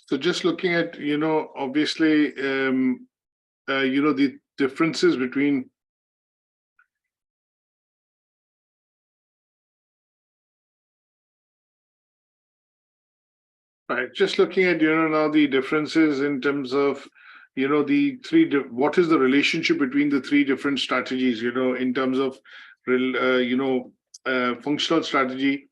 So just looking at, obviously, the differences between right. Just looking at, now the differences in terms of, the what is the relationship between the three different strategies, in terms of, functional strategy,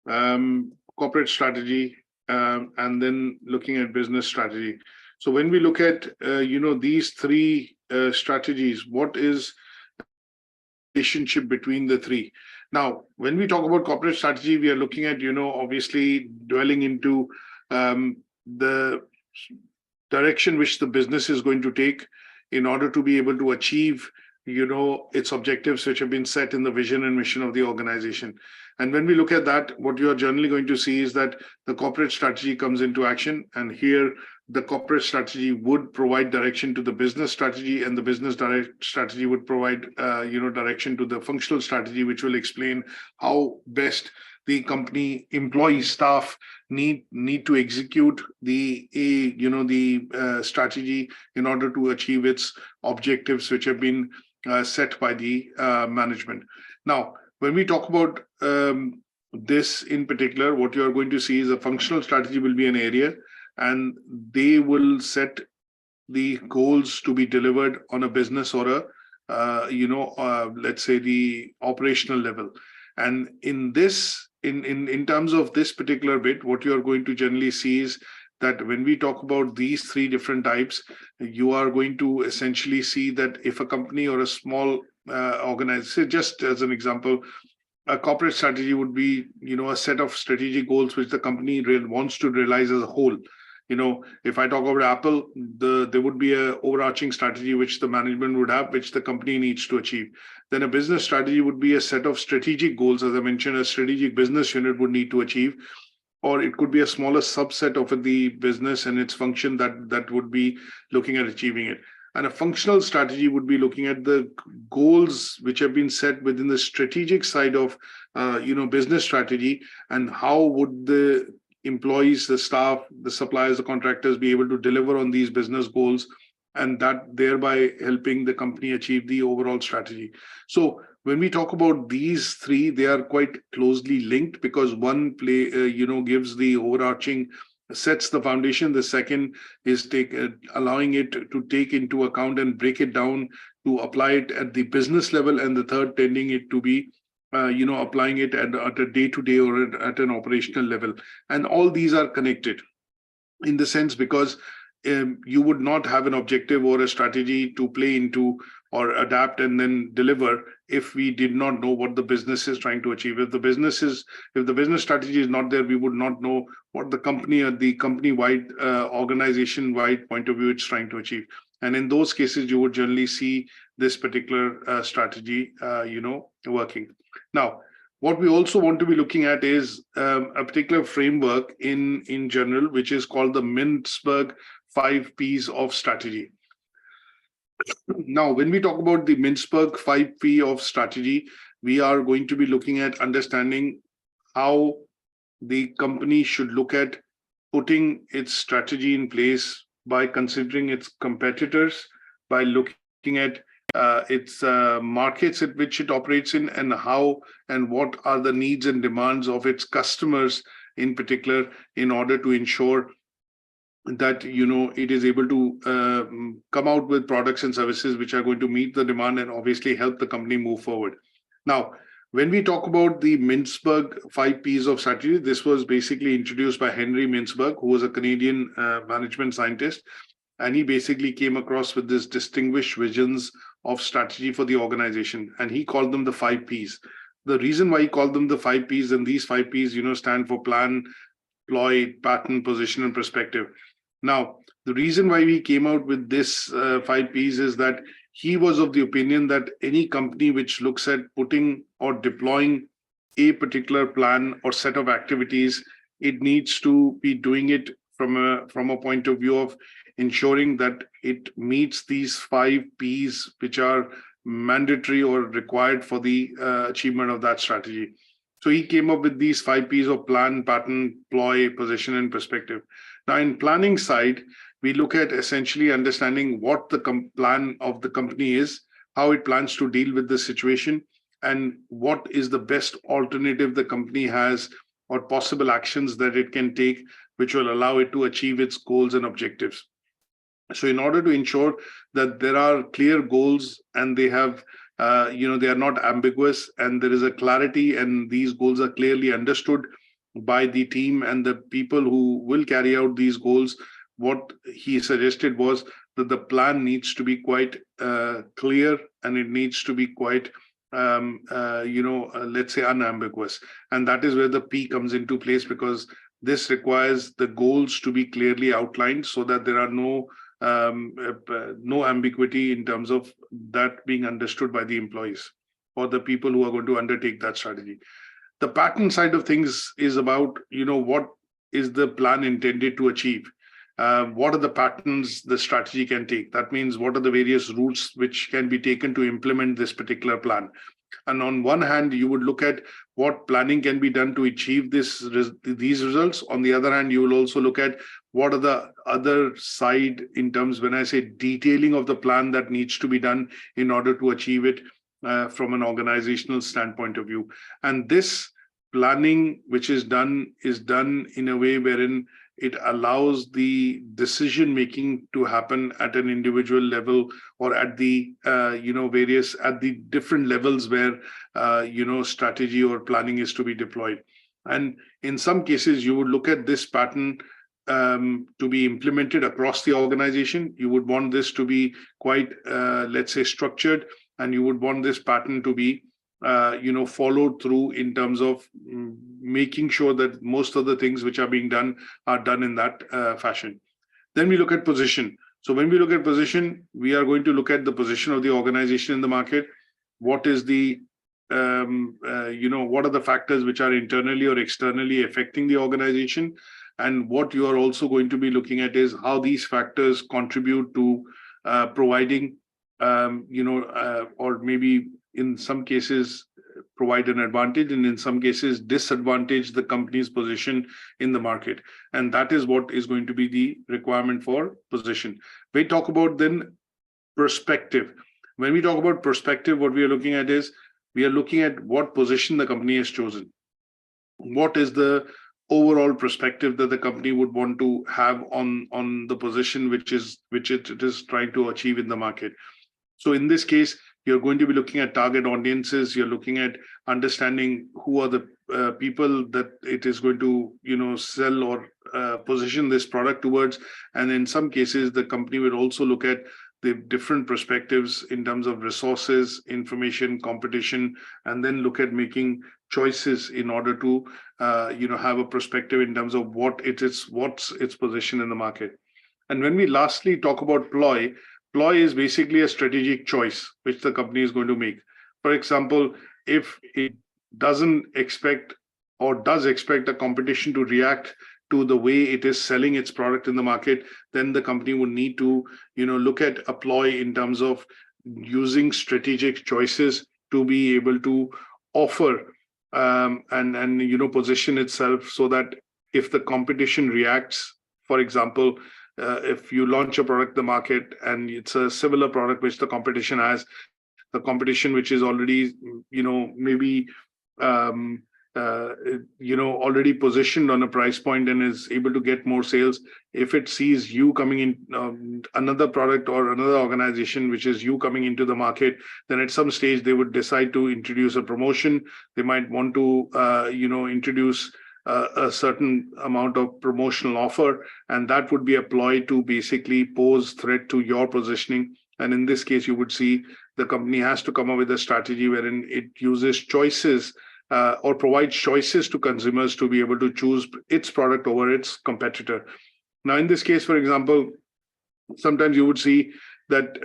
corporate strategy, and then looking at business strategy. So when we look at, these three strategies, what is the relationship between the three? Now, when we talk about corporate strategy, we are looking at, obviously dwelling into the direction which the business is going to take in order to be able to achieve, its objectives which have been set in the vision and mission of the organization. And when we look at that, what you are generally going to see is that the corporate strategy comes into action. And here, the corporate strategy would provide direction to the business strategy, and the business strategy would provide, direction to the functional strategy, which will explain how best the company employees, staff need to execute the strategy in order to achieve its objectives, which have been set by the management. Now, when we talk about this in particular, what you are going to see is a functional strategy will be an area, and they will set the goals to be delivered on a business or a, let's say, the operational level. And in this, in terms of this particular bit, what you are going to generally see is that when we talk about these three different types, you are going to essentially see that if a company or a small organization, just as an example, a corporate strategy would be, a set of strategic goals which the company wants to realize as a whole. If I talk about Apple, there would be an overarching strategy which the management would have, which the company needs to achieve. Then a business strategy would be a set of strategic goals, as I mentioned, a strategic business unit would need to achieve, or it could be a smaller subset of the business and its function that would be looking at achieving it. And a functional strategy would be looking at the goals which have been set within the strategic side of, business strategy, and how would the employees, the staff, the suppliers, the contractors be able to deliver on these business goals, and that thereby helping the company achieve the overall strategy. So when we talk about these three, they are quite closely linked, because one gives the overarching, sets the foundation. The second is allowing it to take into account and break it down to apply it at the business level, and the third tending it to be applying it at a day-to-day or at an operational level. And all these are connected in the sense, because you would not have an objective or a strategy to play into or adapt and then deliver if we did not know what the business is trying to achieve. If the business strategy is not there, we would not know what the company or the company-wide, organization-wide point of view it's trying to achieve. And in those cases, you would generally see this particular strategy, working. Now, what we also want to be looking at is a particular framework in general, which is called the Mintzberg 5 Ps of strategy. Now, when we talk about the Mintzberg 5P of strategy, we are going to be looking at understanding how the company should look at putting its strategy in place by considering its competitors, by looking at its markets at which it operates in, and how and what are the needs and demands of its customers in particular, in order to ensure that it is able to come out with products and services which are going to meet the demand and obviously help the company move forward. Now, when we talk about the Mintzberg 5 Ps of strategy, this was basically introduced by Henry Mintzberg, who was a Canadian management scientist, and he basically came across with this distinguished visions of strategy for the organization, and he called them the 5 Ps. The reason why he called them the 5 Ps, and these 5 Ps, stand for plan, ploy, pattern, position, and perspective. Now, the reason why we came out with this 5 Ps is that he was of the opinion that any company which looks at putting or deploying a particular plan or set of activities, it needs to be doing it from a point of view of ensuring that it meets these 5 Ps, which are mandatory or required for the achievement of that strategy. So he came up with these 5 P's of plan, pattern, ploy, position, and perspective. Now, in planning side, we look at essentially understanding what the plan of the company is, how it plans to deal with the situation, and what is the best alternative the company has or possible actions that it can take, which will allow it to achieve its goals and objectives. So in order to ensure that there are clear goals and they have they are not ambiguous and there is a clarity and these goals are clearly understood by the team and the people who will carry out these goals, what he suggested was that the plan needs to be quite clear and it needs to be quite, let's say, unambiguous. And that is where the P comes into place, because this requires the goals to be clearly outlined so that there are no ambiguity in terms of that being understood by the employees or the people who are going to undertake that strategy. The pattern side of things is about, what is the plan intended to achieve? What are the patterns the strategy can take? That means what are the various routes which can be taken to implement this particular plan? And on one hand, you would look at what planning can be done to achieve these results. On the other hand, you will also look at what are the other side in terms, when I say detailing of the plan that needs to be done in order to achieve it from an organizational standpoint of view. And this planning, which is done in a way wherein it allows the decision making to happen at an individual level or at the at the different levels where strategy or planning is to be deployed. And in some cases you would look at this pattern to be implemented across the organization. You would want this to be quite let's say structured, and you would want this pattern to be followed through in terms of making sure that most of the things which are being done are done in that fashion. Then we look at position. So when we look at position, we are going to look at the position of the organization in the market. What is the what are the factors which are internally or externally affecting the organization? And what you are also going to be looking at is how these factors contribute to providing or maybe in some cases provide an advantage, and in some cases disadvantage the company's position in the market. And that is what is going to be the requirement for position. We talk about then perspective. When we talk about perspective, what we are looking at is we are looking at what position the company has chosen. What is the overall perspective that the company would want to have on the position which it is trying to achieve in the market. So in this case, you're going to be looking at target audiences. You're looking at understanding who are the people that it is going to, sell or position this product towards. And in some cases, the company will also look at the different perspectives in terms of resources, information, competition, and then look at making choices in order to, have a perspective in terms of what's its position in the market. And when we lastly talk about ploy is basically a strategic choice which the company is going to make. For example, if it doesn't expect or does expect a competition to react to the way it is selling its product in the market, then the company would need to, look at a ploy in terms of using strategic choices to be able to offer and position itself so that if the competition reacts, for example, if you launch a product in the market and it's a similar product which the competition has, the competition which is already, maybe, already positioned on a price point and is able to get more sales, if it sees you coming in, another product or another organization which is you coming into the market, then at some stage they would decide to introduce a promotion. They might want to, introduce a certain amount of promotional offer, and that would be a ploy to basically pose threat to your positioning. And in this case, you would see the company has to come up with a strategy wherein it uses choices or provides choices to consumers to be able to choose its product over its competitor. Now, in this case, for example, sometimes you would see that,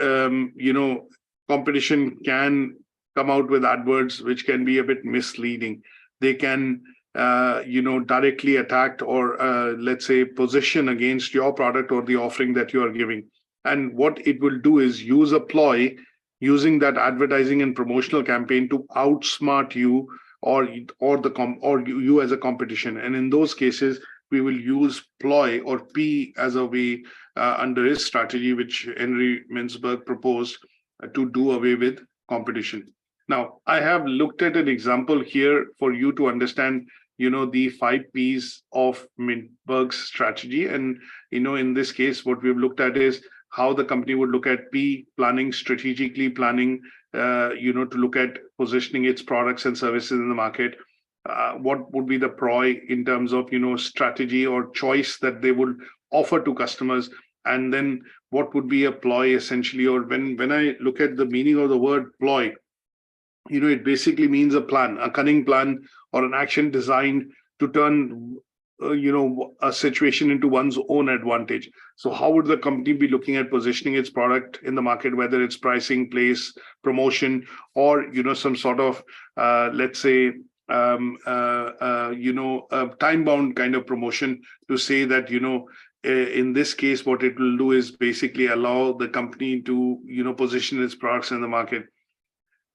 competition can come out with adverts which can be a bit misleading. They can directly attacked or let's say position against your product or the offering that you are giving. And what it will do is use a ploy using that advertising and promotional campaign to outsmart you or you as a competition. And in those cases, we will use ploy or P as a way under his strategy, which Henry Mintzberg proposed to do away with competition. Now, I have looked at an example here for you to understand, the 5 Ps of Mintzberg's strategy. And, in this case, what we've looked at is how the company would look at P, planning, strategically planning, to look at positioning its products and services in the market. What would be the PROI in terms of, strategy or choice that they would offer to customers? And then what would be a ploy essentially? Or when I look at the meaning of the word ploy, it basically means a plan, a cunning plan, or an action designed to turn a situation into one's own advantage. So how would the company be looking at positioning its product in the market, whether it's pricing, place, promotion, or some sort of let's say a time-bound kind of promotion, to say that in this case what it will do is basically allow the company to position its products in the market.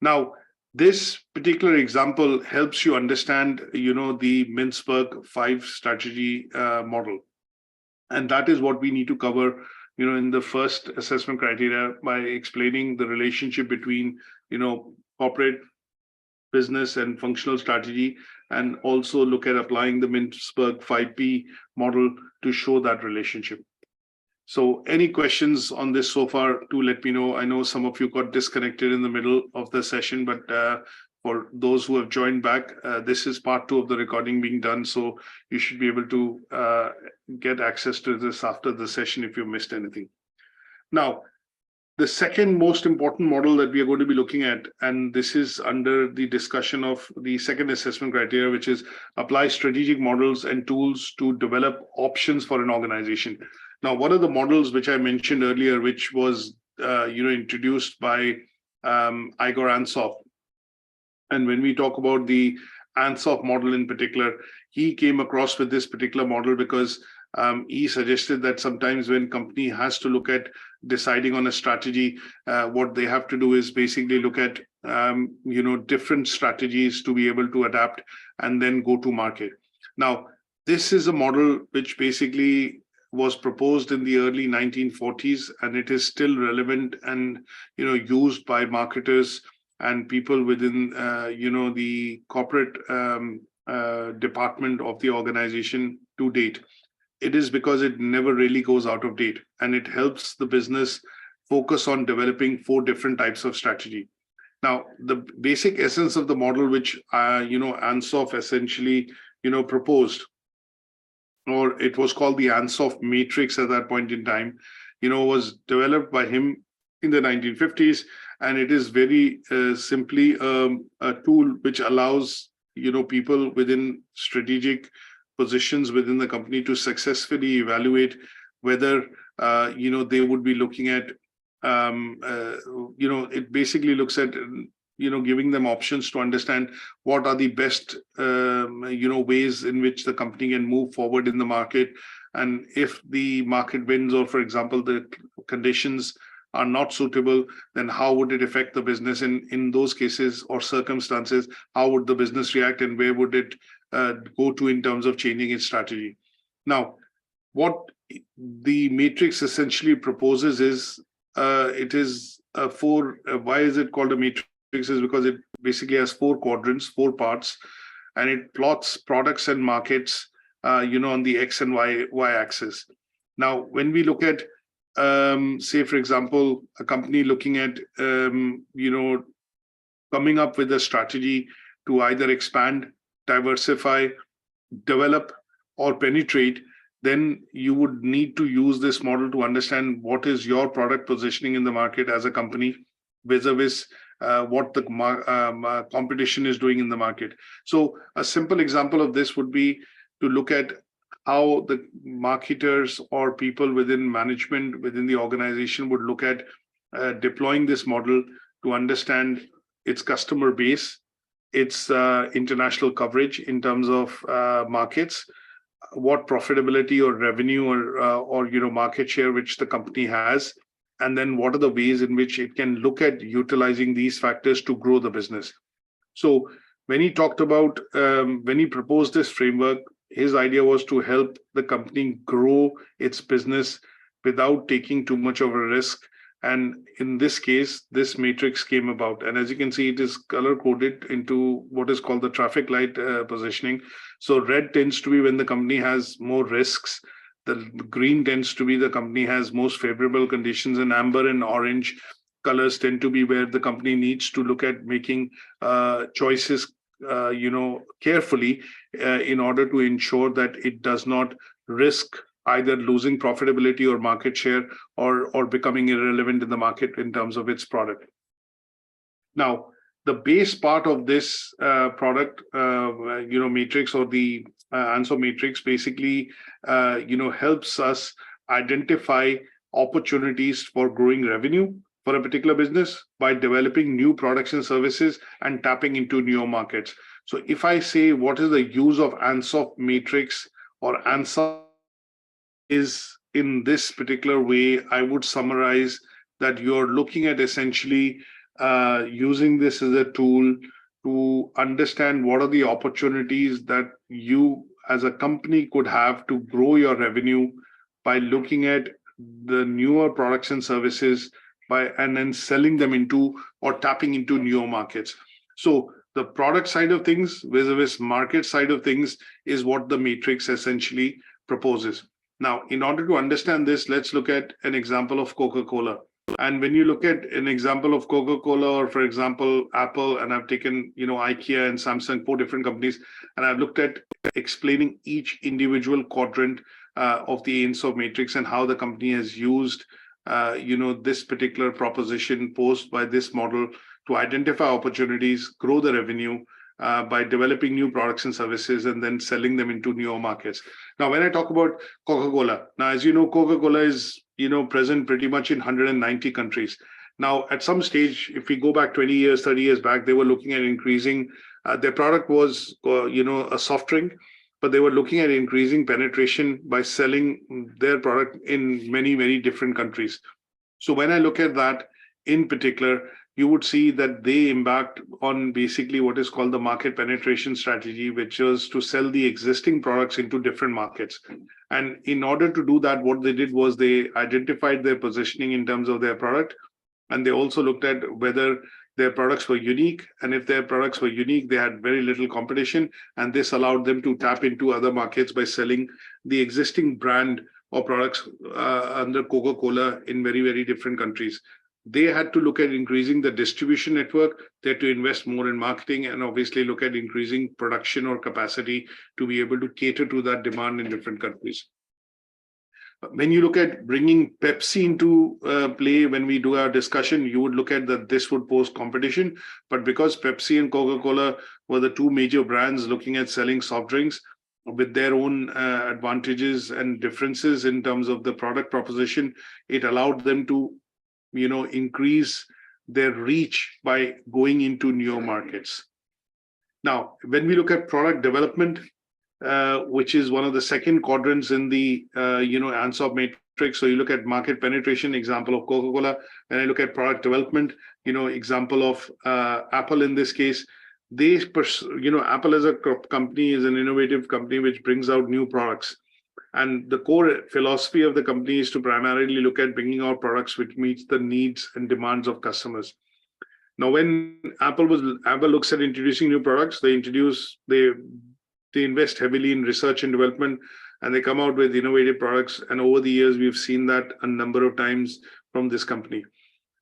Now, this particular example helps you understand, the Mintzberg 5 strategy model. And that is what we need to cover, in the first assessment criteria, by explaining the relationship between, corporate, business, and functional strategy, and also look at applying the Mintzberg 5P model to show that relationship. So any questions on this so far, do let me know. I know some of you got disconnected in the middle of the session, but for those who have joined back, this is part 2 of the recording being done. So you should be able to get access to this after the session if you missed anything. Now, the second most important model that we are going to be looking at, and this is under the discussion of the second assessment criteria, which is apply strategic models and tools to develop options for an organization. Now, one of the models which I mentioned earlier, which was introduced by Igor Ansoff, and when we talk about the Ansoff model in particular, he came across with this particular model because he suggested that sometimes when company has to look at deciding on a strategy, what they have to do is basically look at different strategies to be able to adapt and then go to market. Now, this is a model which basically was proposed in the early 1940s, and it is still relevant and used by marketers and people within the corporate department of the organization to date. It is because it never really goes out of date, and it helps the business focus on developing 4 different types of strategy. Now, the basic essence of the model, which Ansoff essentially proposed, or it was called the Ansoff matrix at that point in time, was developed by him in the 1950s, and it is very simply a tool which allows people within strategic positions within the company to successfully evaluate whether they would be looking at it basically looks at giving them options to understand what are the best ways in which the company can move forward in the market. And if the market wins, or for example the conditions are not suitable, then how would it affect the business in those cases or circumstances? How would the business react, and where would it go to in terms of changing its strategy? Now, what the matrix essentially proposes is it is why is it called a matrix? Is because it basically has 4 quadrants, 4 parts, and it plots products and markets on the X and Y axis. Now, when we look at say, for example, a company looking at coming up with a strategy to either expand, diversify, develop, or penetrate, then you would need to use this model to understand what is your product positioning in the market as a company vis-a-vis what the competition is doing in the market. So a simple example of this would be to look at how the marketers or people within management within the organization would look at deploying this model to understand its customer base, its international coverage in terms of markets, what profitability or revenue or market share which the company has, and then what are the ways in which it can look at utilizing these factors to grow the business. So when he talked about, when he proposed this framework, his idea was to help the company grow its business without taking too much of a risk. And in this case, this matrix came about. And as you can see, it is color coded into what is called the traffic light positioning. So red tends to be when the company has more risks. The green tends to be the company has most favorable conditions, and amber and orange colors tend to be where the company needs to look at making choices carefully in order to ensure that it does not risk either losing profitability or market share, or becoming irrelevant in the market in terms of its product. Now, the base part of this product, matrix, or the answer matrix, basically, helps us identify opportunities for growing revenue for a particular business by developing new products and services and tapping into new markets. So if I say what is the use of ANSOP matrix or ANSOP is in this particular way, I would summarize that you're looking at essentially using this as a tool to understand what are the opportunities that you as a company could have to grow your revenue by looking at the newer products and services and then selling them into or tapping into newer markets. So the product side of things vis-a-vis market side of things is what the matrix essentially proposes. Now, in order to understand this, let's look at an example of Coca-Cola. And when you look at an example of Coca-Cola, or for example, Apple, and I've taken, IKEA and Samsung, 4 different companies, and I've looked at explaining each individual quadrant of the ANSOP matrix and how the company has used, this particular proposition posed by this model to identify opportunities, grow the revenue by developing new products and services, and then selling them into newer markets. Now, when I talk about Coca-Cola, now, as you know, Coca-Cola is, present pretty much in 190 countries. Now, at some stage, if we go back 20 years, 30 years back, they were looking at increasing, their product was, a soft drink, but they were looking at increasing penetration by selling their product in many, many different countries. So when I look at that in particular, you would see that they embarked on basically what is called the market penetration strategy, which was to sell the existing products into different markets. And in order to do that, what they did was they identified their positioning in terms of their product, and they also looked at whether their products were unique. And if their products were unique, they had very little competition, and this allowed them to tap into other markets by selling the existing brand or products under Coca-Cola in very, very different countries. They had to look at increasing the distribution network. They had to invest more in marketing, and obviously look at increasing production or capacity to be able to cater to that demand in different countries. When you look at bringing Pepsi into play, when we do our discussion, you would look at that this would pose competition. But because Pepsi and Coca-Cola were the 2 major brands looking at selling soft drinks with their own advantages and differences in terms of the product proposition, it allowed them to increase their reach by going into newer markets. Now, when we look at product development, which is one of the second quadrants in the ANSOP matrix. So you look at market penetration, example of Coca-Cola. When I look at product development, example of Apple in this case. Apple as a company is an innovative company which brings out new products. And the core philosophy of the company is to primarily look at bringing out products which meets the needs and demands of customers. Now, when Apple looks at introducing new products, they invest heavily in research and development, and they come out with innovative products. And over the years, we've seen that a number of times from this company.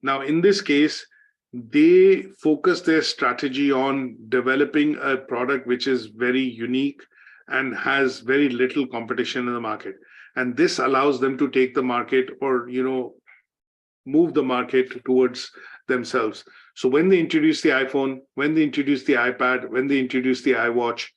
Now, in this case, they focus their strategy on developing a product which is very unique and has very little competition in the market. And this allows them to take the market or, move the market towards themselves. So when they introduce the iPhone, when they introduce the iPad, when they introduce the iWatch,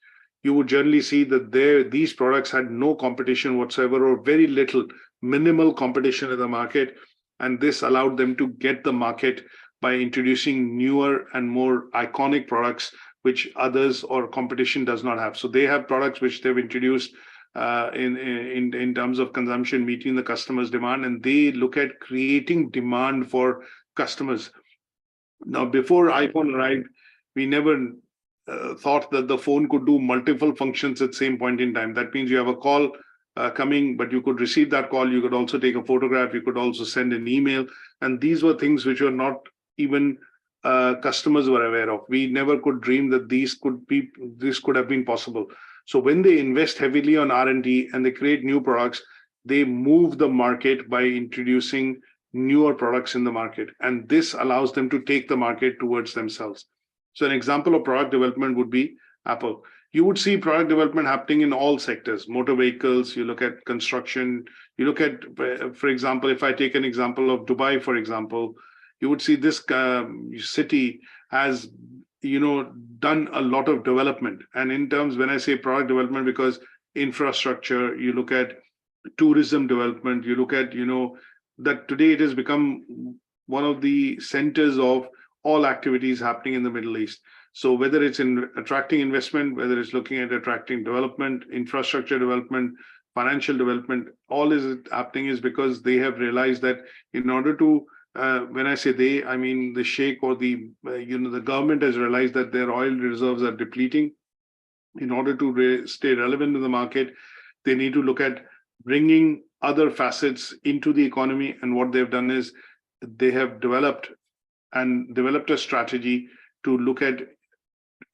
you would generally see that these products had no competition whatsoever, or very little, minimal competition in the market. And this allowed them to get the market by introducing newer and more iconic products which others or competition does not have. So they have products which they've introduced in terms of consumption, meeting the customer's demand, and they look at creating demand for customers. Now, before iPhone arrived, we never thought that the phone could do multiple functions at the same point in time. That means you have a call coming, but you could receive that call. You could also take a photograph. You could also send an email. And these were things which were not even customers were aware of. We never could dream that this could have been possible. So when they invest heavily on R&D and they create new products, they move the market by introducing newer products in the market. And this allows them to take the market towards themselves. So an example of product development would be Apple. You would see product development happening in all sectors, motor vehicles, you look at construction, you look at, for example, if I take an example of Dubai, for example, you would see this city has, done a lot of development. And in terms, when I say product development, because infrastructure, you look at tourism development, you look at, that today it has become one of the centers of all activities happening in the Middle East. So whether it's in attracting investment, whether it's looking at attracting development, infrastructure development, financial development, all is happening is because they have realized that in order to, when I say they, I mean the sheikh or the government has realized that their oil reserves are depleting. In order to stay relevant in the market, they need to look at bringing other facets into the economy. And what they've done is they have developed a strategy to look at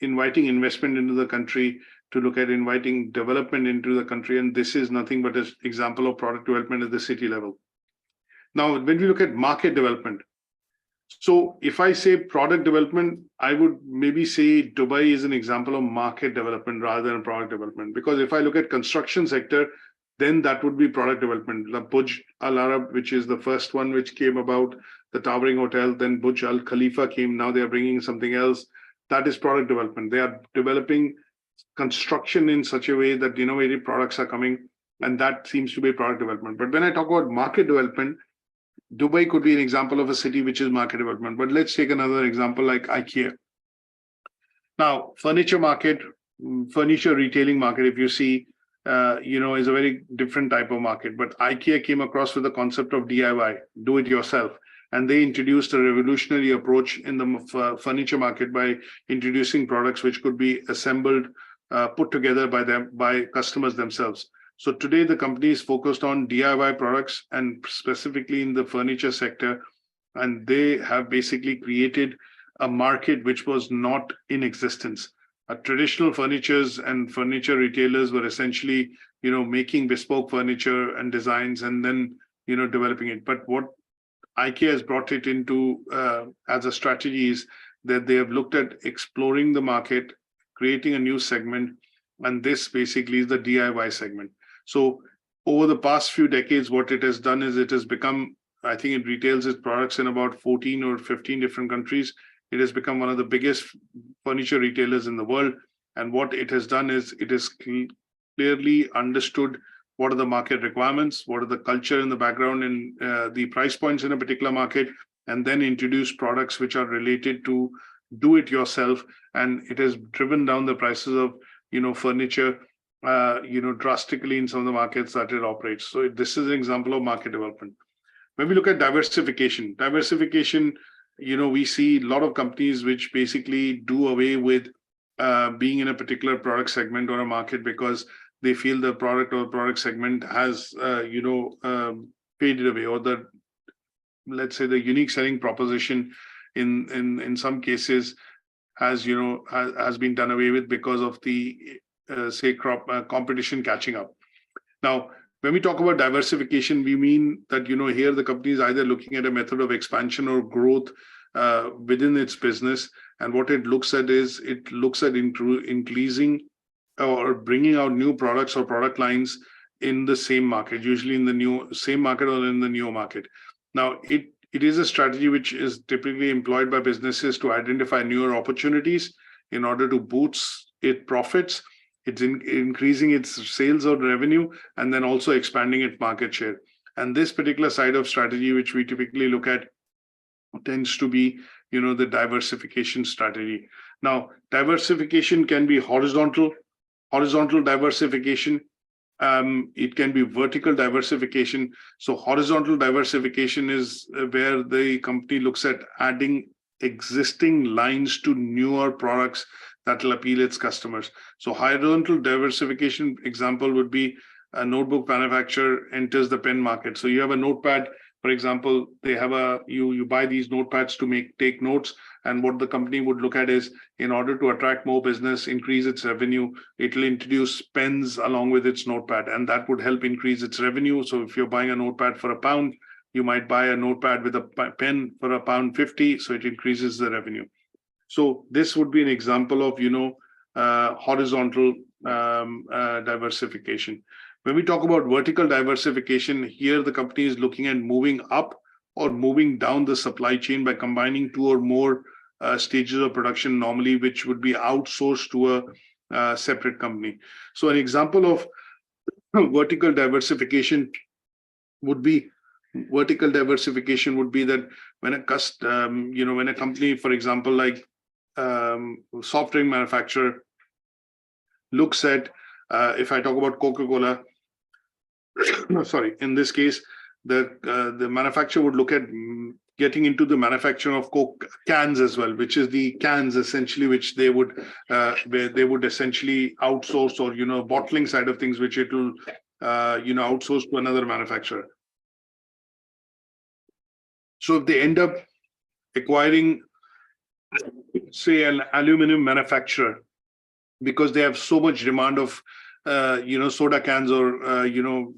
inviting investment into the country, to look at inviting development into the country. And this is nothing but an example of product development at the city level. Now, when we look at market development, so if I say product development, I would maybe say Dubai is an example of market development rather than product development. Because if I look at construction sector, then that would be product development. The Burj Al Arab, which is the first one which came about, the towering hotel, then Burj Al Khalifa came, now they are bringing something else. That is product development. They are developing construction in such a way that innovative products are coming, and that seems to be product development. But when I talk about market development, Dubai could be an example of a city which is market development. But let's take another example like IKEA. Now, furniture market, furniture retailing market, if you see, is a very different type of market. But IKEA came across with the concept of DIY, do it yourself. And they introduced a revolutionary approach in the furniture market by introducing products which could be assembled, put together by customers themselves. So today the company is focused on DIY products and specifically in the furniture sector. And they have basically created a market which was not in existence. Traditional furnitures and furniture retailers were essentially, making bespoke furniture and designs and then, developing it. But what IKEA has brought it into as a strategy is that they have looked at exploring the market, creating a new segment, and this basically is the DIY segment. So over the past few decades, what it has done is it has become, I think it retails its products in about 14 or 15 different countries. It has become one of the biggest furniture retailers in the world. And what it has done is it has clearly understood what are the market requirements, what are the culture in the background and the price points in a particular market, and then introduce products which are related to do it yourself. And it has driven down the prices of, furniture, drastically in some of the markets that it operates. So this is an example of market development. When we look at diversification, we see a lot of companies which basically do away with being in a particular product segment or a market because they feel the product or product segment has, faded away, or let's say the unique selling proposition in some cases has been done away with because of the competition catching up. Now, when we talk about diversification, we mean that, here the company is either looking at a method of expansion or growth within its business. And what it looks at is it looks at increasing or bringing out new products or product lines in the same market, usually in the same market or in the new market. Now, it is a strategy which is typically employed by businesses to identify newer opportunities in order to boost its profits. It's increasing its sales or revenue, and then also expanding its market share. And this particular side of strategy, which we typically look at, tends to be, the diversification strategy. Now, diversification can be horizontal diversification. It can be vertical diversification. So horizontal diversification is where the company looks at adding existing lines to newer products that will appeal its customers. So horizontal diversification example would be a notebook manufacturer enters the pen market. So you have a notepad, for example, they have you buy these notepads to take notes. And what the company would look at is, in order to attract more business, increase its revenue, it will introduce pens along with its notepad, and that would help increase its revenue. So if you're buying a notepad for £1, you might buy a notepad with a pen for £1.50, so it increases the revenue. So this would be an example of, horizontal diversification. When we talk about vertical diversification, here the company is looking at moving up or moving down the supply chain by combining two or more stages of production, normally which would be outsourced to a separate company. So an example of vertical diversification would be that when a company, for example, like soft drink manufacturer looks at, if I talk about Coca-Cola, sorry, in this case, the manufacturer would look at getting into the manufacturing of Coke cans as well, which is the cans essentially, which they would essentially outsource, or bottling side of things, which it will outsource to another manufacturer. So if they end up acquiring, say, an aluminum manufacturer, because they have so much demand of soda cans or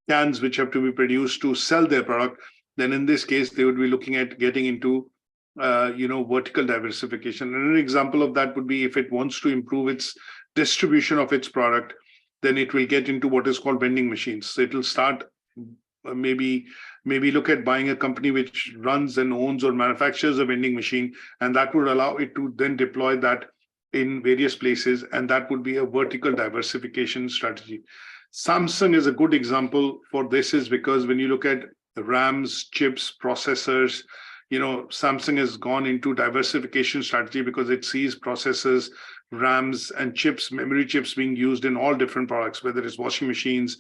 cans which have to be produced to sell their product, then in this case they would be looking at getting into vertical diversification. And an example of that would be, if it wants to improve its distribution of its product, then it will get into what is called vending machines. So it will start maybe look at buying a company which runs and owns or manufactures a vending machine, and that would allow it to then deploy that in various places, and that would be a vertical diversification strategy. Samsung is a good example for this, is because when you look at RAMs, chips, processors, Samsung has gone into diversification strategy because it sees processors, RAMs, and chips, memory chips being used in all different products, whether it's washing machines,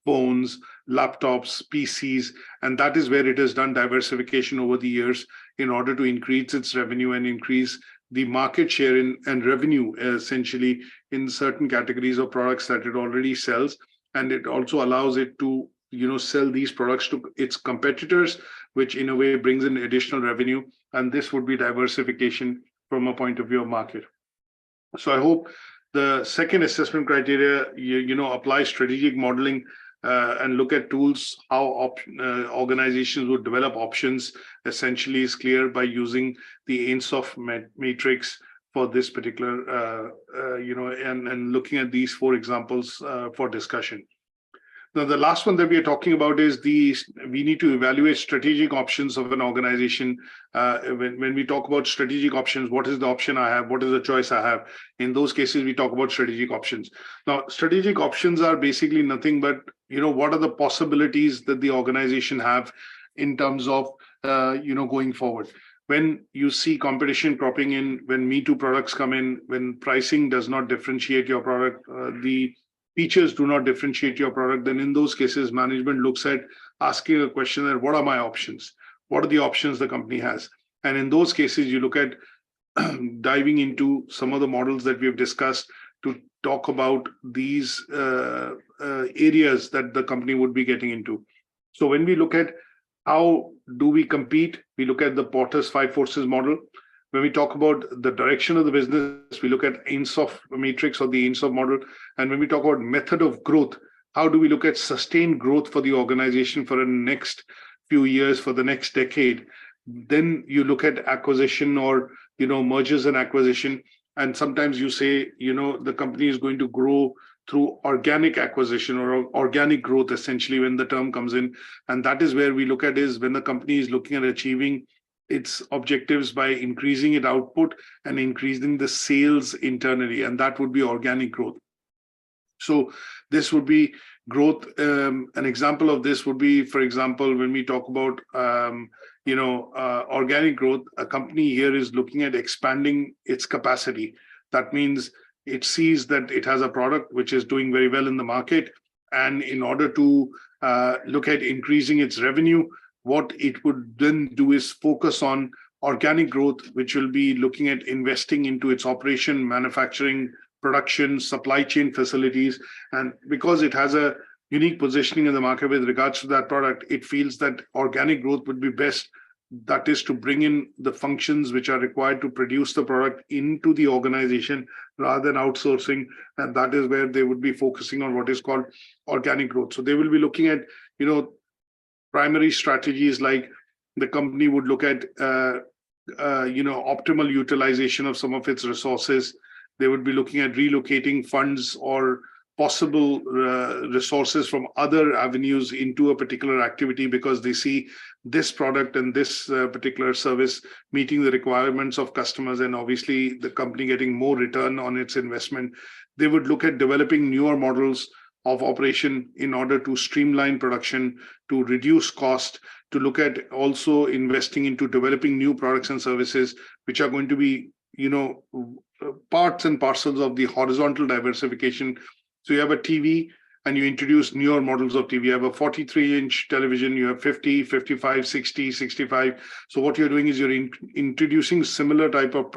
phones, laptops, PCs, and that is where it has done diversification over the years in order to increase its revenue and increase the market share and revenue essentially in certain categories of products that it already sells. And it also allows it to sell these products to its competitors, which in a way brings in additional revenue. And this would be diversification from a point of view of market. So I hope the second assessment criteria, apply strategic modeling and look at tools, how organizations would develop options, essentially is clear by using the ATHE matrix for this particular, and looking at these 4 examples for discussion. Now, the last one that we are talking about is we need to evaluate strategic options of an organization. When we talk about strategic options, what is the option I have? What is the choice I have? In those cases, we talk about strategic options. Now, strategic options are basically nothing but, what are the possibilities that the organization have in terms of, going forward. When you see competition cropping in, when Me Too products come in, when pricing does not differentiate your product, the features do not differentiate your product, then in those cases, management looks at asking a question that, what are my options? What are the options the company has? And in those cases, you look at diving into some of the models that we've discussed to talk about these areas that the company would be getting into. So when we look at how do we compete, we look at the Porter's 5 forces model. When we talk about the direction of the business, we look at AINSOF matrix or the AINSOF model. And when we talk about method of growth, how do we look at sustained growth for the organization for the next few years, for the next decade? Then you look at acquisition or, mergers and acquisition. And sometimes you say, the company is going to grow through organic acquisition or organic growth, essentially, when the term comes in. And that is where we look at is when the company is looking at achieving its objectives by increasing its output and increasing the sales internally, and that would be organic growth. So this would be growth. An example of this would be, for example, when we talk about organic growth, a company here is looking at expanding its capacity. That means it sees that it has a product which is doing very well in the market, and in order to look at increasing its revenue, what it would then do is focus on organic growth, which will be looking at investing into its operation, manufacturing, production, supply chain facilities. And because it has a unique positioning in the market with regards to that product, it feels that organic growth would be best. That is to bring in the functions which are required to produce the product into the organization rather than outsourcing. And that is where they would be focusing on what is called organic growth. So they will be looking at, primary strategies like the company would look at, optimal utilization of some of its resources. They would be looking at relocating funds or possible resources from other avenues into a particular activity because they see this product and this particular service meeting the requirements of customers and obviously the company getting more return on its investment. They would look at developing newer models of operation in order to streamline production, to reduce cost, to look at also investing into developing new products and services, which are going to be, parts and parcels of the horizontal diversification. So you have a TV and you introduce newer models of TV. You have a 43-inch television, you have 50, 55, 60, 65. So what you're doing is you're introducing similar type of,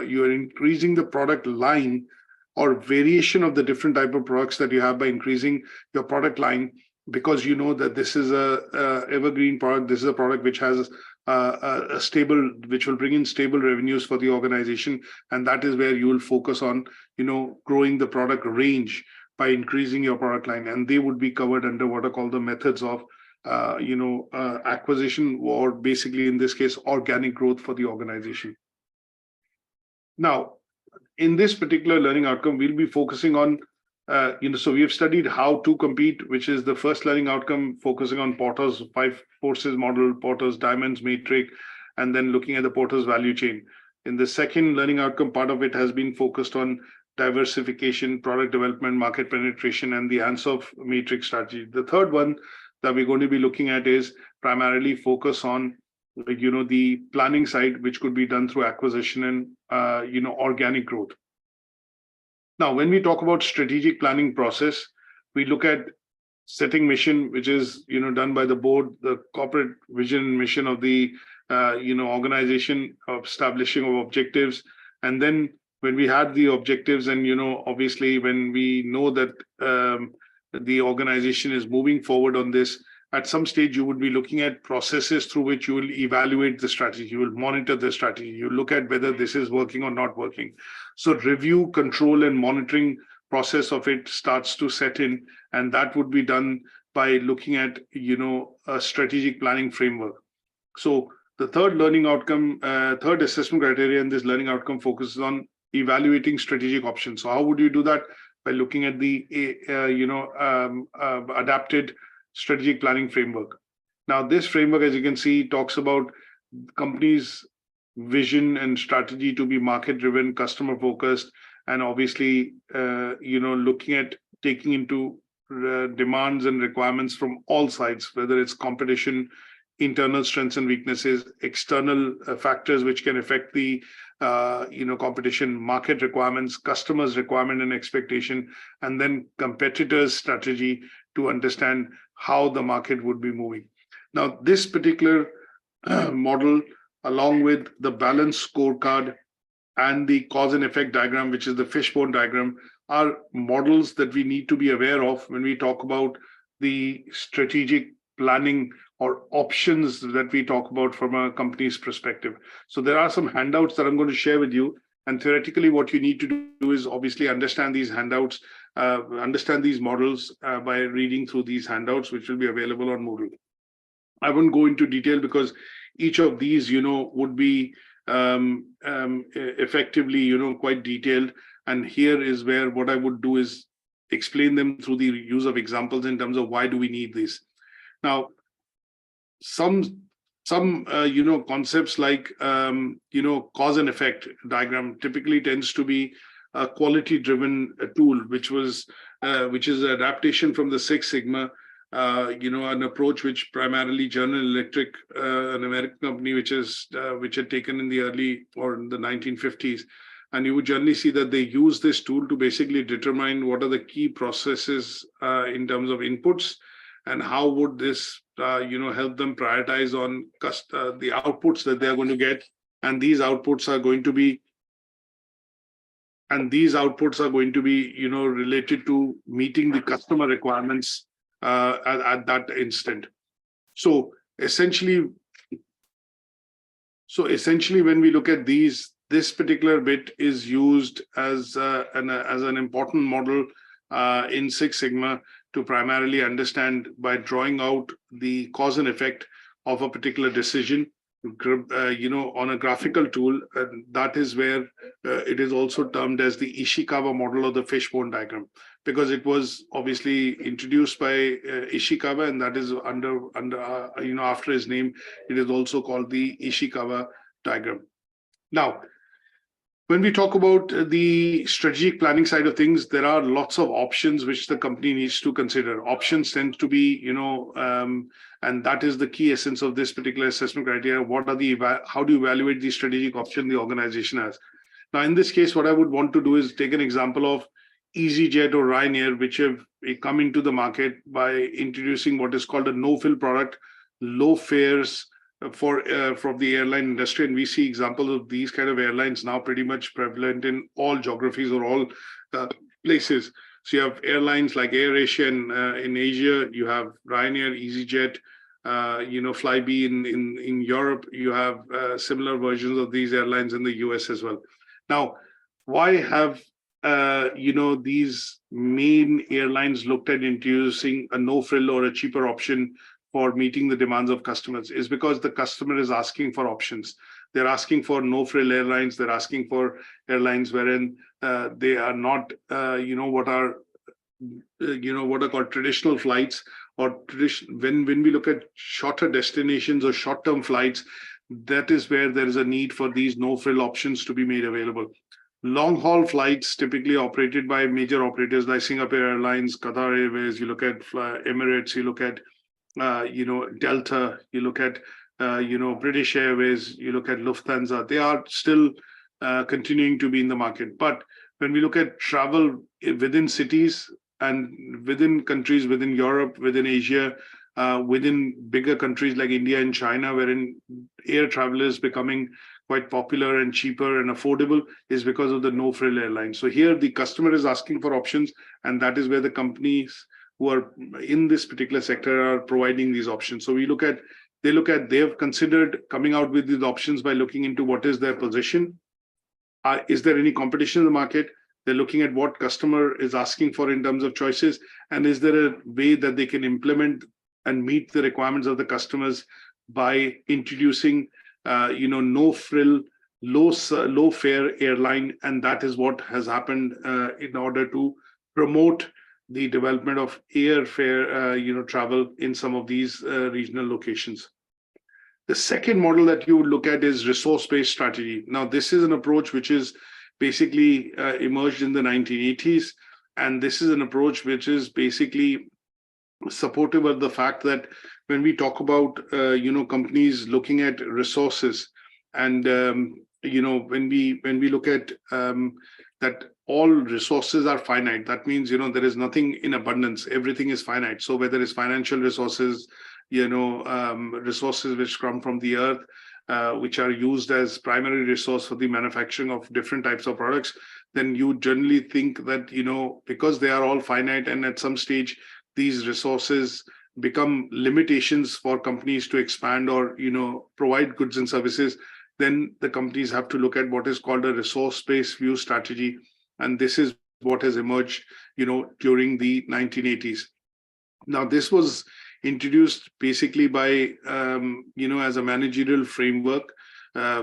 you're increasing the product line or variation of the different type of products that you have by increasing your product line, because you know that this is a evergreen product. This is a product which has a stable, which will bring in stable revenues for the organization. And that is where you will focus on, growing the product range by increasing your product line. And they would be covered under what are called the methods of, acquisition, or basically in this case, organic growth for the organization. Now, in this particular learning outcome, we'll be focusing on, so we have studied how to compete, which is the first learning outcome, focusing on Porter's 5 forces model, Porter's diamonds matrix, and then looking at the Porter's value chain. In the second learning outcome, part of it has been focused on diversification, product development, market penetration, and the Ansoff matrix strategy. The third one that we're going to be looking at is primarily focus on, the planning side, which could be done through acquisition and, organic growth. Now, when we talk about strategic planning process, we look at setting mission, which is, done by the board, the corporate vision and mission of the, organization, of establishing of objectives. And then when we had the objectives and, obviously when we know that the organization is moving forward on this, at some stage, you would be looking at processes through which you will evaluate the strategy. You will monitor the strategy. You look at whether this is working or not working. So review, control, and monitoring process of it starts to set in. And that would be done by looking at, a strategic planning framework. So the third learning outcome, third assessment criteria in this learning outcome focuses on evaluating strategic options. So how would you do that? By looking at the, adapted strategic planning framework. Now, this framework, as you can see, talks about companies' vision and strategy to be market-driven, customer-focused, and obviously, looking at taking into demands and requirements from all sides, whether it's competition, internal strengths and weaknesses, external factors which can affect the competition, market requirements, customers' requirement and expectation, and then competitors' strategy to understand how the market would be moving. Now, this particular model, along with the balance scorecard and the cause and effect diagram, which is the fishbone diagram, are models that we need to be aware of when we talk about the strategic planning or options that we talk about from a company's perspective. So there are some handouts that I'm going to share with you. And theoretically, what you need to do is obviously understand these handouts, understand these models by reading through these handouts, which will be available on Moodle. I won't go into detail because each of these, would be effectively, quite detailed. And here is where what I would do is explain them through the use of examples in terms of why do we need this. Now, some concepts like, cause and effect diagram typically tends to be a quality-driven tool, which is an adaptation from the Six Sigma, an approach which primarily General Electric, an American company, which had taken in the early or in the 1950s. And you would generally see that they use this tool to basically determine what are the key processes in terms of inputs and how would this, help them prioritize on the outputs that they're going to get and these outputs are going to be related to meeting the customer requirements at that instant. So essentially, when we look at this particular bit is used as an important model in Six Sigma to primarily understand by drawing out the cause and effect of a particular decision, on a graphical tool. And that is where it is also termed as the Ishikawa model or the fishbone diagram, because it was obviously introduced by Ishikawa, and that is under after his name, it is also called the Ishikawa diagram. Now, when we talk about the strategic planning side of things, there are lots of options which the company needs to consider. Options tend to be, and that is the key essence of this particular assessment criteria. How do you evaluate the strategic option the organization has? Now, in this case, what I would want to do is take an example of EasyJet or Ryanair, which have come into the market by introducing what is called a no-fill product, low fares, from the airline industry. And we see examples of these kind of airlines now pretty much prevalent in all geographies or all places. So you have airlines like AirAsia in Asia, you have Ryanair, EasyJet, Flybe in Europe, you have similar versions of these airlines in the US as well. Now, why have these main airlines looked at introducing a no-frill or a cheaper option for meeting the demands of customers? Is because the customer is asking for options. They're asking for no-frill airlines. They're asking for airlines wherein they are not, what are called traditional flights, or when we look at shorter destinations or short-term flights, that is where there is a need for these no-frill options to be made available. Long-haul flights typically operated by major operators like Singapore Airlines, Qatar Airways. You look at Emirates. You look at Delta, you look at British Airways, you look at Lufthansa. They are still continuing to be in the market. But when we look at travel within cities and within countries, within Europe, within Asia, within bigger countries like India and China, wherein air travel is becoming quite popular and cheaper and affordable, is because of the no-frill airlines. So here the customer is asking for options, and that is where the companies who are in this particular sector are providing these options. So they have considered coming out with these options by looking into what is their position. Is there any competition in the market? They're looking at what customer is asking for in terms of choices, and is there a way that they can implement and meet the requirements of the customers by introducing, no-frill, low fare airline, and that is what has happened in order to promote the development of airfare, travel in some of these regional locations. The second model that you would look at is resource-based strategy. Now, this is an approach which is basically emerged in the 1980s, and this is an approach which is basically supportive of the fact that when we talk about, companies looking at resources, and when we look at that all resources are finite. That means, there is nothing in abundance. Everything is finite. So whether it's financial resources, resources which come from the earth, which are used as primary resource for the manufacturing of different types of products, then you generally think that, because they are all finite and at some stage, these resources become limitations for companies to expand or, provide goods and services, then the companies have to look at what is called a resource-based view strategy. And this is what has emerged, during the 1980s. Now, this was introduced basically by, as a managerial framework,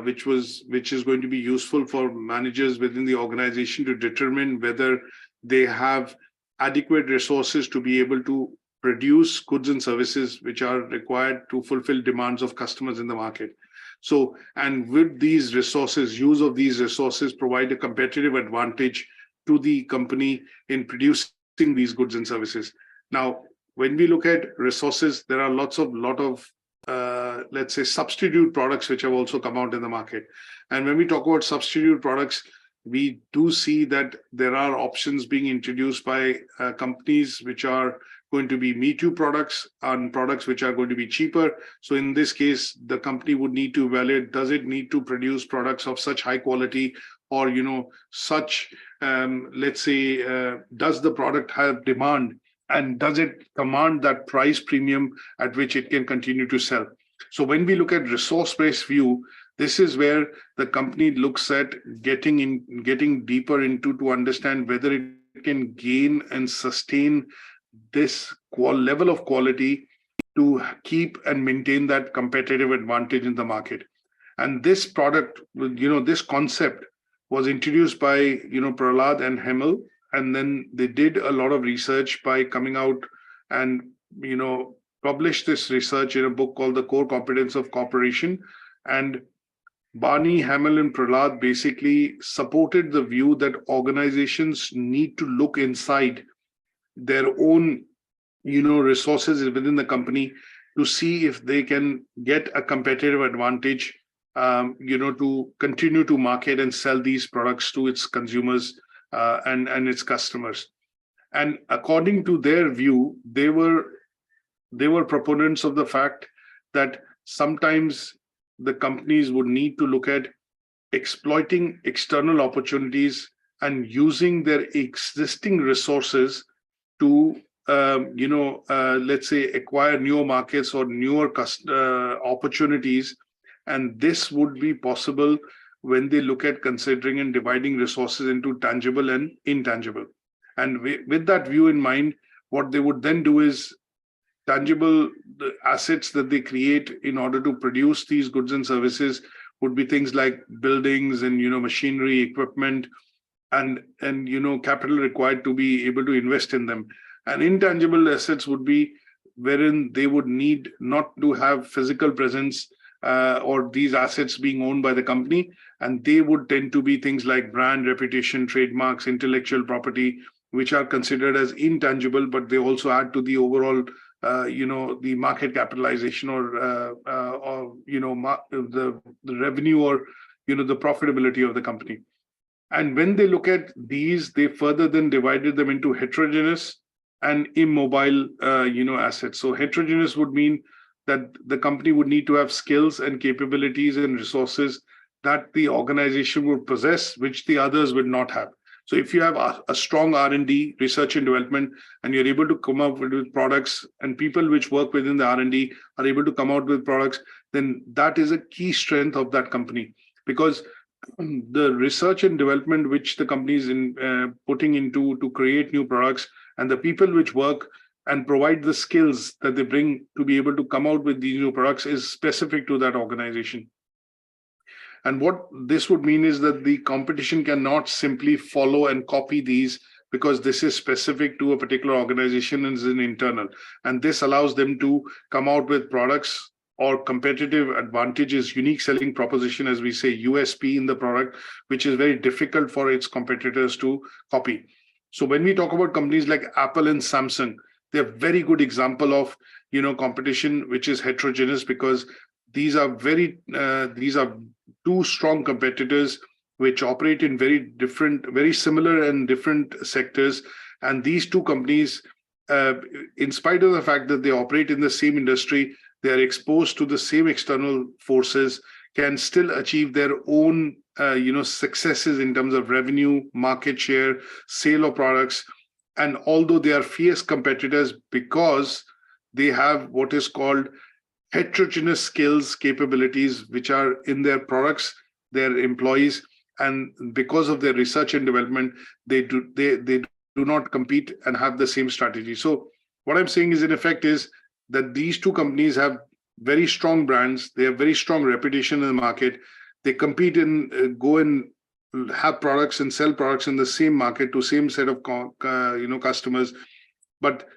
which is going to be useful for managers within the organization to determine whether they have adequate resources to be able to produce goods and services which are required to fulfill demands of customers in the market. So, and with these resources, use of these resources provide a competitive advantage to the company in producing these goods and services. Now, when we look at resources, there are lot of let's say substitute products which have also come out in the market. And when we talk about substitute products, we do see that there are options being introduced by companies which are going to be Me Too products and products which are going to be cheaper. So in this case, the company would need to evaluate, does it need to produce products of such high quality, or such, let's say, does the product have demand, and does it command that price premium at which it can continue to sell? So when we look at resource-based view, this is where the company looks at getting deeper into to understand whether it can gain and sustain this level of quality to keep and maintain that competitive advantage in the market. And this product, this concept was introduced by, Prahlad and Hemel, and then they did a lot of research by coming out and, published this research in a book called The Core Competence of Cooperation. And Barney, Hemel, and Prahlad basically supported the view that organizations need to look inside their own, resources within the company to see if they can get a competitive advantage, to continue to market and sell these products to its consumers and its customers. And according to their view, they were proponents of the fact that sometimes the companies would need to look at exploiting external opportunities and using their existing resources to, let's say, acquire newer markets or newer opportunities. And this would be possible when they look at considering and dividing resources into tangible and intangible. And with that view in mind, what they would then do is tangible assets that they create in order to produce these goods and services would be things like buildings and, machinery, equipment, and capital required to be able to invest in them. And intangible assets would be wherein they would need not to have physical presence or these assets being owned by the company, and they would tend to be things like brand, reputation, trademarks, intellectual property, which are considered as intangible, but they also add to the overall the market capitalization or the revenue or the profitability of the company. And when they look at these, they further then divided them into heterogeneous and immobile assets. So heterogeneous would mean that the company would need to have skills and capabilities and resources that the organization would possess, which the others would not have. So if you have a strong R&D, research and development, and you're able to come up with products, and people which work within the R&D are able to come out with products, then that is a key strength of that company. Because the research and development which the company is putting into to create new products, and the people which work and provide the skills that they bring to be able to come out with these new products is specific to that organization. And what this would mean is that the competition cannot simply follow and copy these, because this is specific to a particular organization and is an internal. And this allows them to come out with products or competitive advantages, unique selling proposition, as we say, USP in the product, which is very difficult for its competitors to copy. So when we talk about companies like Apple and Samsung, they're a very good example of competition which is heterogeneous, because these are two strong competitors which operate in very similar and different sectors. And these two companies, in spite of the fact that they operate in the same industry, they are exposed to the same external forces, can still achieve their own successes in terms of revenue, market share, sale of products. And although they are fierce competitors, because they have what is called heterogeneous skills, capabilities, which are in their products, their employees, and because of their research and development, they do not compete and have the same strategy. So what I'm saying is, in effect, is that these two companies have very strong brands, they have very strong reputation in the market, they compete and go and have products and sell products in the same market to same set of customers, but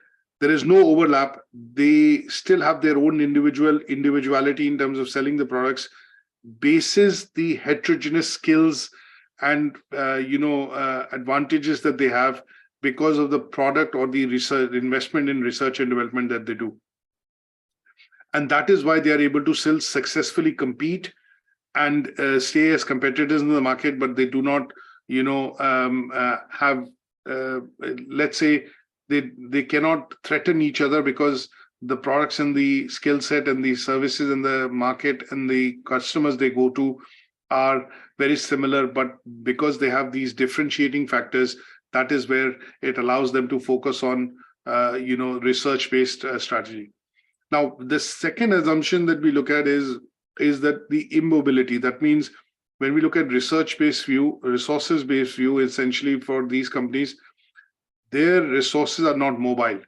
there is no overlap. They still have their own individuality in terms of selling the products, bases the heterogeneous skills and advantages that they have because of the product or the research investment in research and development that they do. And that is why they are able to still successfully compete and stay as competitors in the market, but they do not have let's say they cannot threaten each other, because the products and the skill set and the services and the market and the customers they go to are very similar, but because they have these differentiating factors, that is where it allows them to focus on research-based strategy. Now, the second assumption that we look at is that the immobility. That means when we look at research-based view, resources-based view, essentially for these companies, their resources are not mobile.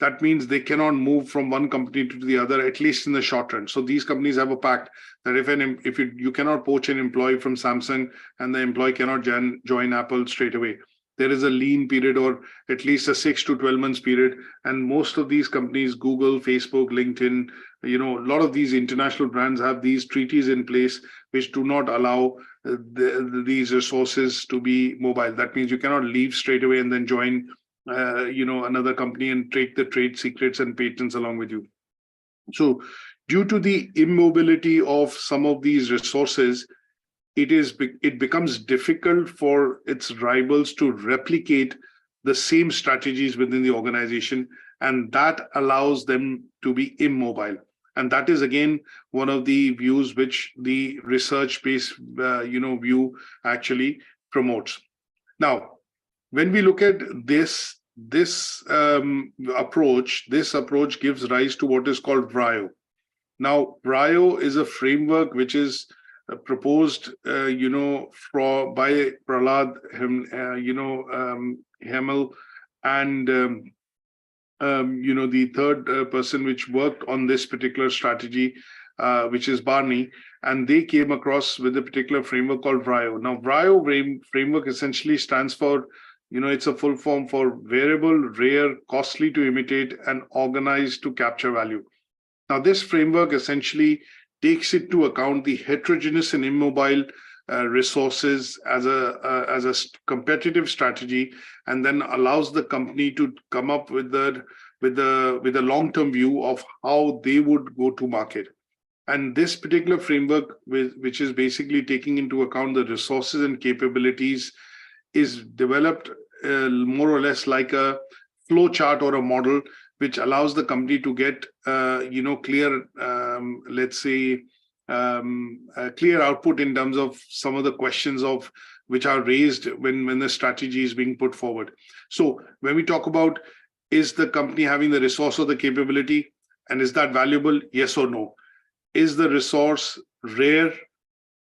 That means they cannot move from one company to the other, at least in the short run. So these companies have a pact that if you cannot poach an employee from Samsung and the employee cannot join Apple straight away. There is a lean period, or at least a 6 to 12 months period. And most of these companies, Google, Facebook, LinkedIn, a lot of these international brands have these treaties in place which do not allow these resources to be mobile. That means you cannot leave straight away and then join another company and take the trade secrets and patents along with you. So due to the immobility of some of these resources, it becomes difficult for its rivals to replicate the same strategies within the organization, and that allows them to be immobile. And that is again one of the views which the research-based view actually promotes. Now, when we look at this approach gives rise to what is called VRIO. Now, VRIO is a framework which is proposed, by Prahlad, Hemel, and the third person which worked on this particular strategy, which is Barney, and they came across with a particular framework called VRIO. Now, VRIO framework essentially stands for, it's a full form for variable, rare, costly to imitate, and organized to capture value. Now, this framework essentially takes into account the heterogeneous and immobile resources as a competitive strategy, and then allows the company to come up with a long-term view of how they would go to market. And this particular framework, which is basically taking into account the resources and capabilities, is developed more or less like a flow chart or a model, which allows the company to get clear, clear output in terms of some of the questions of which are raised when the strategy is being put forward. So when we talk about, is the company having the resource or the capability, and is that valuable? Yes or no. Is the resource rare?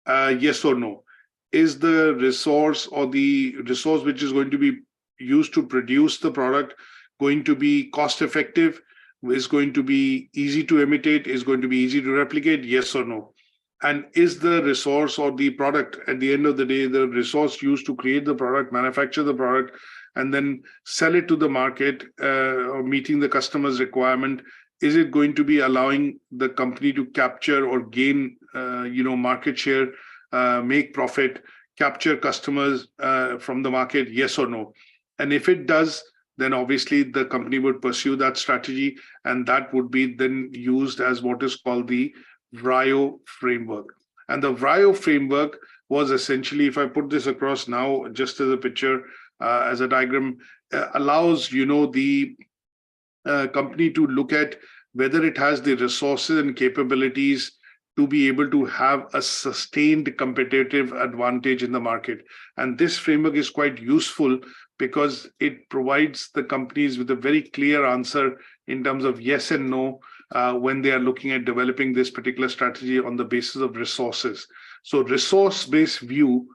Yes or no. Is the resource or the resource which is going to be used to produce the product going to be cost effective? Is going to be easy to imitate? Is going to be easy to replicate? Yes or no. And is the resource or the product, at the end of the day, the resource used to create the product, manufacture the product, and then sell it to the market, or meeting the customer's requirement, is it going to be allowing the company to capture or gain market share, make profit, capture customers from the market? Yes or no. And if it does, then obviously the company would pursue that strategy, and that would be then used as what is called the VRIO framework. And the VRIO framework was essentially, if I put this across now just as a picture, as a diagram, allows the company to look at whether it has the resources and capabilities to be able to have a sustained competitive advantage in the market. And this framework is quite useful because it provides the companies with a very clear answer in terms of yes and no when they are looking at developing this particular strategy on the basis of resources. So resource-based view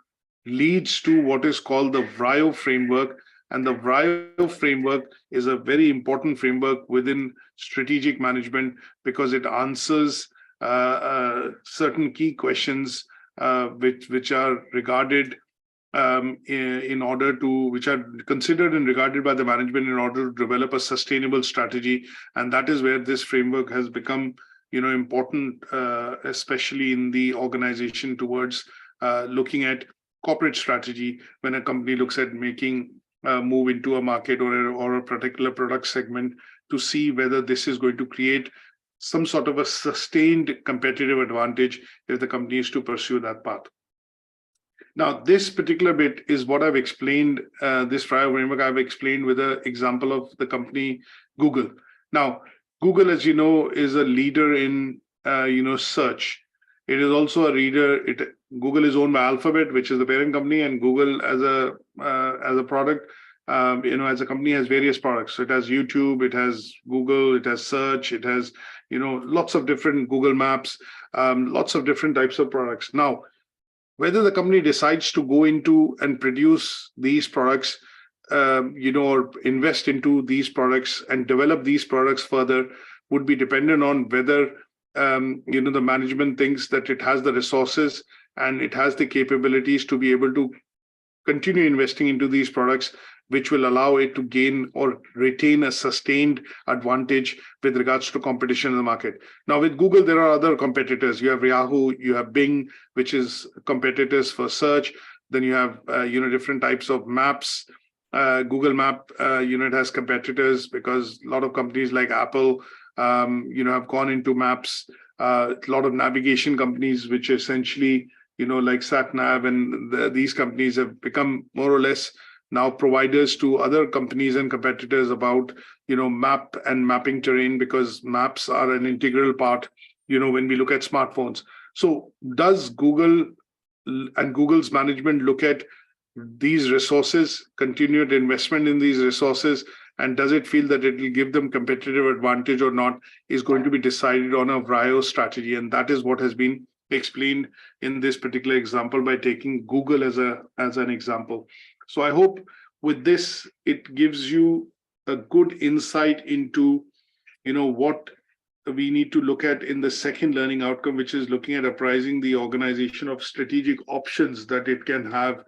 leads to what is called the VRIO framework. And the VRIO framework is a very important framework within strategic management because it answers certain key questions which are regarded which are considered and regarded by the management in order to develop a sustainable strategy. And that is where this framework has become important, especially in the organization towards looking at corporate strategy when a company looks at making a move into a market or a particular product segment, to see whether this is going to create some sort of a sustained competitive advantage if the company is to pursue that path. Now, this particular bit is what I've explained, this prior framework I've explained with an example of the company Google. Now, Google, as you know, is a leader in, search. It is also a leader. Google is owned by Alphabet, which is the parent company, and Google as a product, as a company has various products. So it has YouTube, it has Google, it has search, it has, lots of different Google Maps, lots of different types of products. Now, whether the company decides to go into and produce these products, or invest into these products and develop these products further would be dependent on whether, the management thinks that it has the resources and it has the capabilities to be able to continue investing into these products, which will allow it to gain or retain a sustained advantage with regards to competition in the market. Now, with Google, there are other competitors. You have Yahoo, you have Bing, which is competitors for search. Then you have, different types of maps. Google Map, it has competitors because a lot of companies like Apple, have gone into maps. A lot of navigation companies, which essentially, like SatNav, and these companies have become more or less now providers to other companies and competitors about, map and mapping terrain, because maps are an integral part, when we look at smartphones. So does Google and Google's management look at these resources, continued investment in these resources, and does it feel that it will give them competitive advantage or not, is going to be decided on a VRIO strategy. And that is what has been explained in this particular example by taking Google as an example. So I hope with this, it gives you a good insight into, what we need to look at in the second learning outcome, which is looking at apprising the organization of strategic options that it can have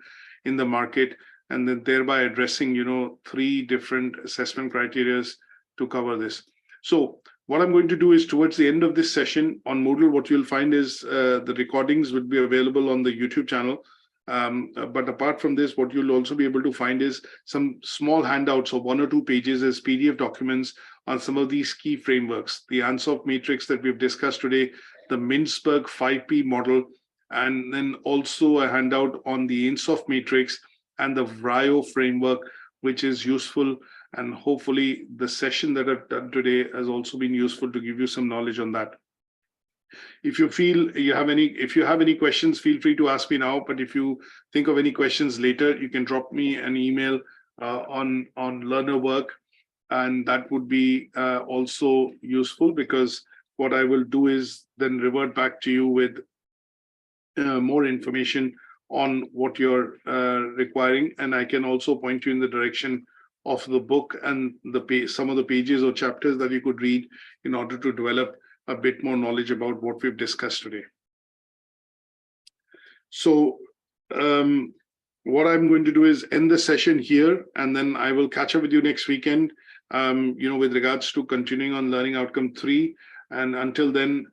in the market, and then thereby addressing, 3 different assessment criteria to cover this. So what I'm going to do is, towards the end of this session on Moodle, what you'll find is the recordings will be available on the YouTube channel. But apart from this, what you'll also be able to find is some small handouts of 1 or 2 pages as PDF documents on some of these key frameworks, the Ansoff matrix that we've discussed today, the Mintzberg 5P model, and then also a handout on the Ansoff matrix and the VRIO framework, which is useful. And hopefully the session that I've done today has also been useful to give you some knowledge on that. If you feel you have any questions, feel free to ask me now. But if you think of any questions later, you can drop me an email on learner work, and that would be also useful, because what I will do is then revert back to you with more information on what you're requiring, and I can also point you in the direction of the book and some of the pages or chapters that you could read in order to develop a bit more knowledge about what we've discussed today. So what I'm going to do is end the session here, and then I will catch up with you next weekend, with regards to continuing on learning outcome 3. And until then,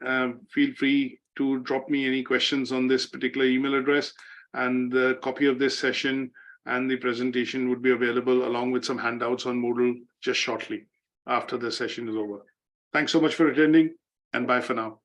feel free to drop me any questions on this particular email address, and the copy of this session and the presentation would be available along with some handouts on Moodle just shortly after the session is over. Thanks so much for attending, and bye for now.